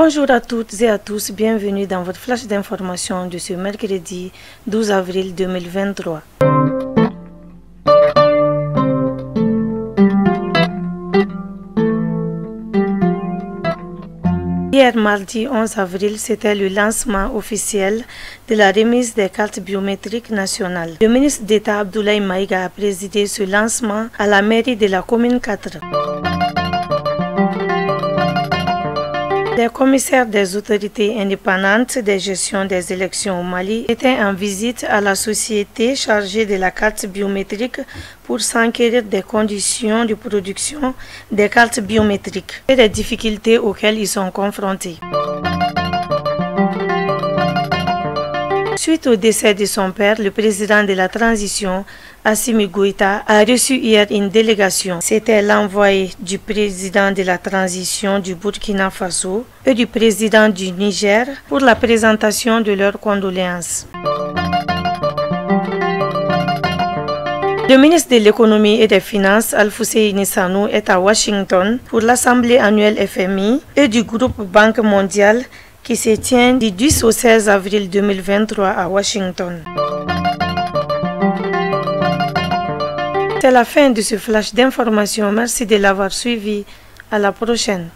Bonjour à toutes et à tous, bienvenue dans votre flash d'information de ce mercredi 12 avril 2023. Hier mardi 11 avril, c'était le lancement officiel de la remise des cartes biométriques nationales. Le ministre d'État Abdoulaye Maïga a présidé ce lancement à la mairie de la commune 4. Les commissaires des autorités indépendantes de gestion des élections au Mali étaient en visite à la société chargée de la carte biométrique pour s'enquérir des conditions de production des cartes biométriques et des difficultés auxquelles ils sont confrontés. Suite au décès de son père, le président de la transition, Assimi Goïta, a reçu hier une délégation. C'était l'envoyé du président de la transition du Burkina Faso et du président du Niger pour la présentation de leurs condoléances. Le ministre de l'économie et des finances, Alfousseyni Sanou, est à Washington pour l'assemblée annuelle FMI et du groupe Banque mondiale qui se tient du 10 au 16 avril 2023 à Washington. C'est la fin de ce flash d'information. Merci de l'avoir suivi. À la prochaine.